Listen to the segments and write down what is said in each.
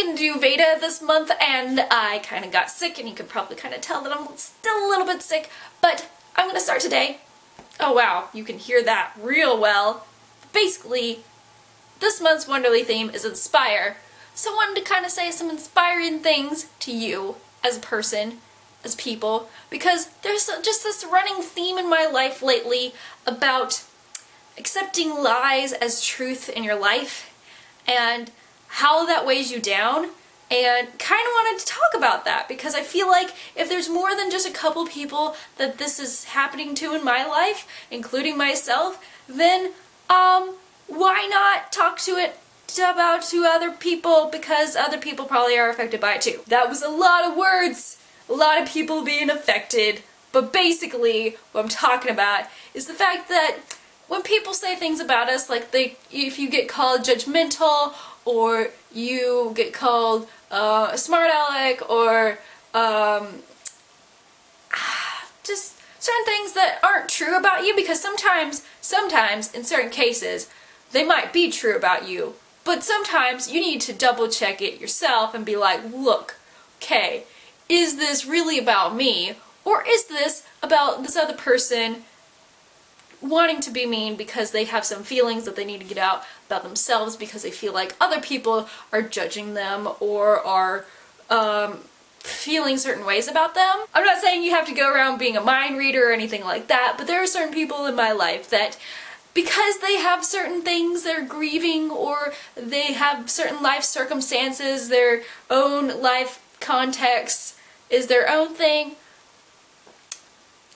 gonna do Veda this month, and I kind of got sick, and you can probably kind of tell that I'm still a little bit sick, but I'm gonna start today. Oh wow, you can hear that real well. Basically, this month's Wonderly theme is inspire, so I wanted to kind of say some inspiring things to you as a person, as people, because there's just this running theme in my life lately about accepting lies as truth in your life and how that weighs you down, and kind of wanted to talk about that because I feel like if there's more than just a couple people that this is happening to in my life, including myself, then why not talk about to other people, because other people probably are affected by it too. That was a lot of words, a lot of people being affected, but basically what I'm talking about is the fact that when people say things about us, like if you get called judgmental, or you get called a smart aleck, or just certain things that aren't true about you, because sometimes, in certain cases, they might be true about you, but sometimes you need to double check it yourself and be like, look, okay, is this really about me, or is this about this other person wanting to be mean because they have some feelings that they need to get out about themselves because they feel like other people are judging them or are feeling certain ways about them. I'm not saying you have to go around being a mind reader or anything like that, but there are certain people in my life that because they have certain things they're grieving, or they have certain life circumstances, their own life context is their own thing,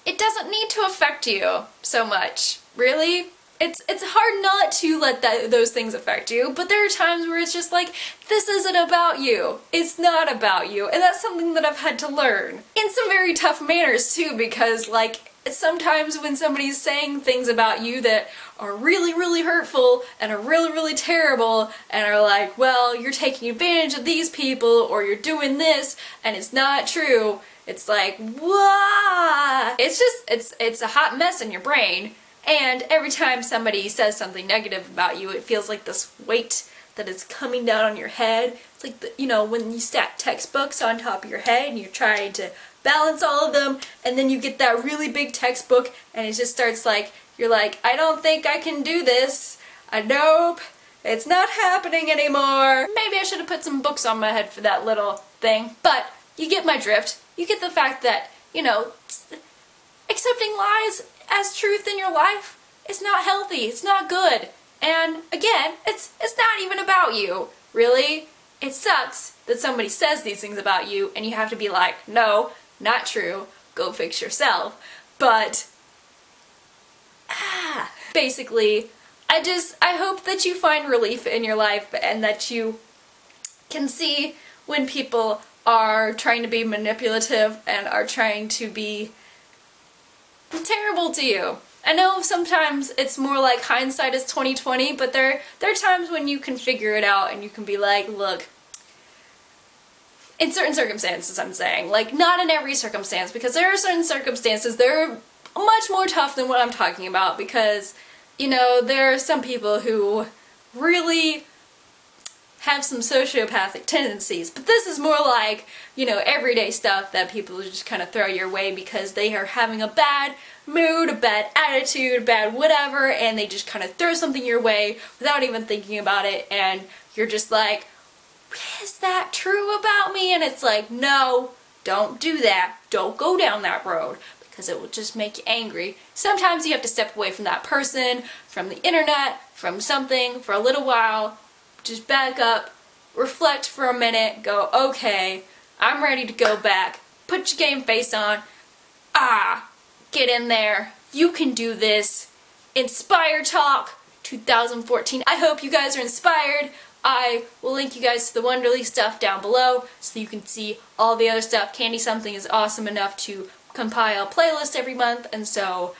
it doesn't need to affect you so much, really. It's hard not to let those things affect you, but there are times where it's just like, this isn't about you. It's not about you, and that's something that I've had to learn. In some very tough manners too, because like, sometimes when somebody's saying things about you that are really, really hurtful and are really, really terrible and are like, well, you're taking advantage of these people or you're doing this and it's not true, it's like, what? It's a hot mess in your brain, and every time somebody says something negative about you, it feels like this weight that is coming down on your head. It's like, when you stack textbooks on top of your head and you're trying to balance all of them, and then you get that really big textbook and it just starts like, you're like, I don't think I can do this. Nope, it's not happening anymore. Maybe I should have put some books on my head for that little thing. But you get my drift. You get the fact that, accepting lies as truth in your life is not healthy. It's not good. And again, it's not even about you, really. It sucks that somebody says these things about you and you have to be like, no, not true, go fix yourself. But basically, I hope that you find relief in your life and that you can see when people are trying to be manipulative and are trying to be terrible to you. I know sometimes it's more like hindsight is 20/20, but there are times when you can figure it out and you can be like, look, in certain circumstances, I'm saying, like, not in every circumstance, because there are certain circumstances that are much more tough than what I'm talking about, because, there are some people who really have some sociopathic tendencies, but this is more like, everyday stuff that people just kind of throw your way because they are having a bad mood, a bad attitude, bad whatever, and they just kind of throw something your way without even thinking about it, and you're just like, is that true about me? And it's like, no, don't do that. Don't go down that road, because it will just make you angry. Sometimes you have to step away from that person, from the internet, from something for a little while, just back up, reflect for a minute, go, okay, I'm ready to go back, put your game face on, get in there, you can do this, Inspire Talk 2014. I hope you guys are inspired. I will link you guys to the Wonderly stuff down below so you can see all the other stuff. Candy Something is awesome enough to compile a playlist every month, and so,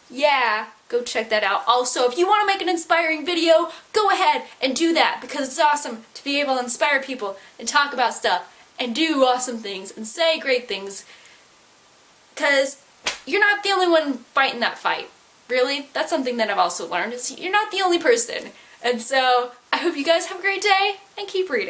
yeah, go check that out. Also, if you want to make an inspiring video, go ahead and do that, because it's awesome to be able to inspire people and talk about stuff and do awesome things and say great things, because you're not the only one fighting that fight. Really, that's something that I've also learned, is you're not the only person. And so, I hope you guys have a great day, and keep reading.